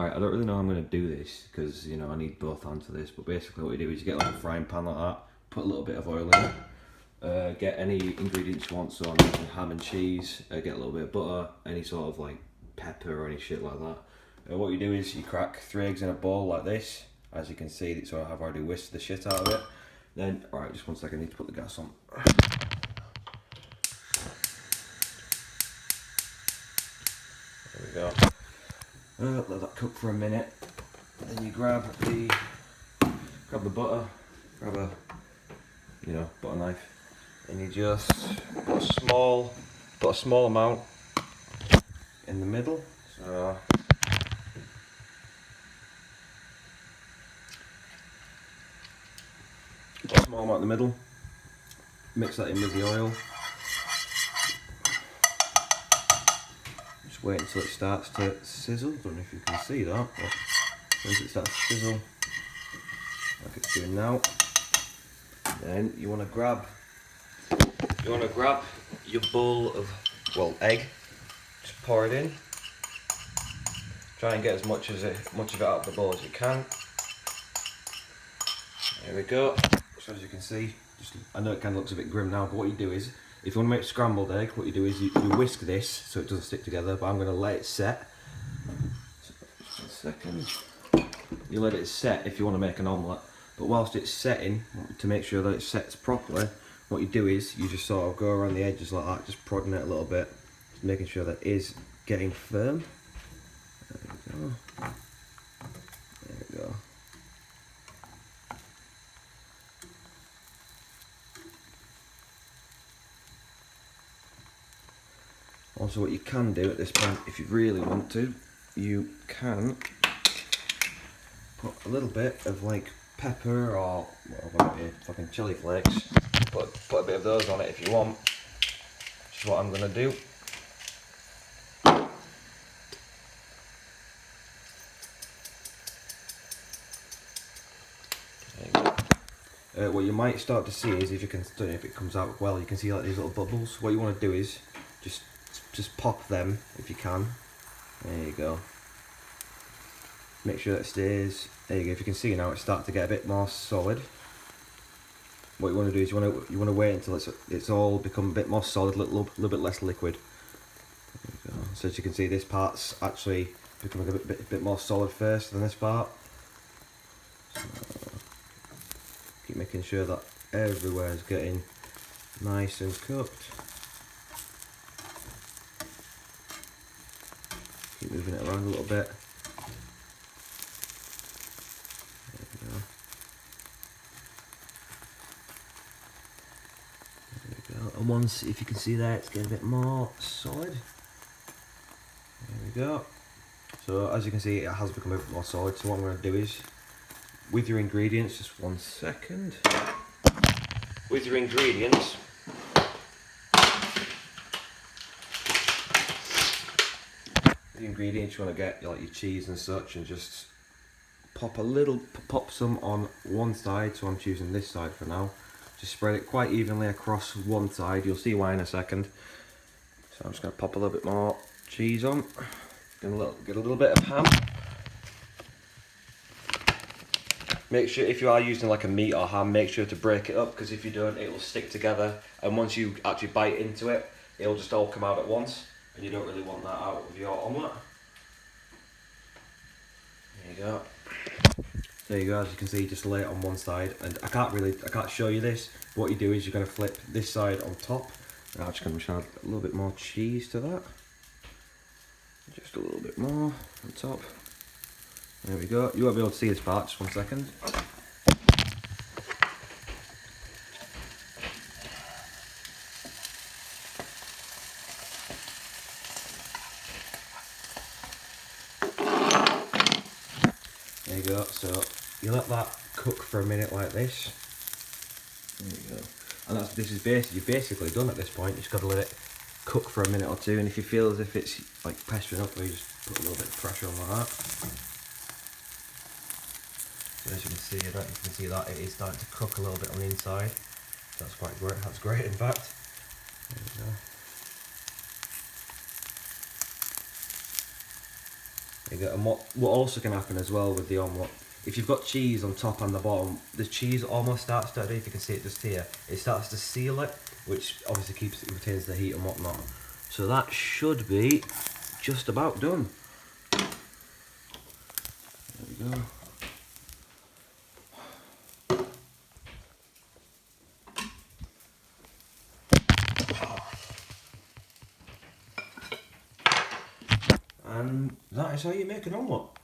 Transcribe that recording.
Alright, I don't really know how I'm going to do this because, you know, I need both hands for this, but basically what you do is you get like a frying pan like that, put a little bit of oil in it, get any ingredients you want, so I'm using ham and cheese, get a little bit of butter, any sort of like pepper or any shit like that. What you do is you crack 3 eggs in a bowl like this, as you can see, so I've already whisked the shit out of it. Then, alright, just one second, I need to put the gas on. There we go. Let that cook for a minute. Then you grab the butter, grab a butter knife, and you just put a small amount in the middle. So put a small amount in the middle. Mix that in with the oil. Just wait until it starts to sizzle. Don't know if you can see that, but once it starts to sizzle, like it's doing now, then you want to grab your bowl of egg. Just pour it in. Try and get as much of it out of the bowl as you can. There we go. So as you can see, I know it kind of looks a bit grim now, but what you do is, if you want to make scrambled egg, what you do is you whisk this so it doesn't stick together, but I'm going to let it set. So, just 1 second. You let it set if you want to make an omelette, but whilst it's setting, to make sure that it sets properly, what you do is you just sort of go around the edges like that, just prodding it a little bit, just making sure that it is getting firm. There we go. There we go. Also, what you can do at this point, if you really want to, you can put a little bit of like pepper or whatever it be, fucking chili flakes. Put a bit of those on it if you want. Which is what I'm gonna do. What you might start to see is, if it comes out well, you can see like these little bubbles. What you want to do is just pop them if you can. There you go. Make sure that it stays. There you go. If you can see now, it's starting to get a bit more solid. What you want to do is you want to wait until it's all become a bit more solid, a little bit less liquid. There you go. So as you can see, this part's actually becoming a bit more solid first than this part. So, keep making sure that everywhere is getting nice and cooked. Keep moving it around a little bit. There we go. There we go. And once, if you can see there, it's getting a bit more solid. There we go. So as you can see, it has become a bit more solid. So what I'm going to do is, with your ingredients, just 1 second. With your ingredients, you want to get like your cheese and such, and just pop some on one side. So I'm choosing this side for now. Just spread it quite evenly across one side. You'll see why in a second. So I'm just going to pop a little bit more cheese on. Get a little bit of ham. Make sure, if you are using like a meat or ham, make sure to break it up, because if you don't, it will stick together, and once you actually bite into it, it'll just all come out at once, and you don't really want that out of your omelette. There you go. There you go. As you can see, just lay it on one side, and I can't show you this. But what you do is you're going to flip this side on top. And I'm just going to add a little bit more cheese to that. Just a little bit more on top. There we go. You won't be able to see this part, just 1 second. There you go. So you let that cook for a minute like this. There you go. And this is you're basically done at this point. You just got to let it cook for a minute or two, and if you feel as if it's like pestering up, you just put a little bit of pressure on like that. So as you can see that it is starting to cook a little bit on the inside. That's quite great. That's great, in fact. There we There you go. And what also can happen as well with the omelette, if you've got cheese on top and the bottom, the cheese almost starts to, I don't know if you can see it just here, it starts to seal it, which obviously retains the heat and whatnot. So that should be just about done. There we go. And that is how you make an omelette.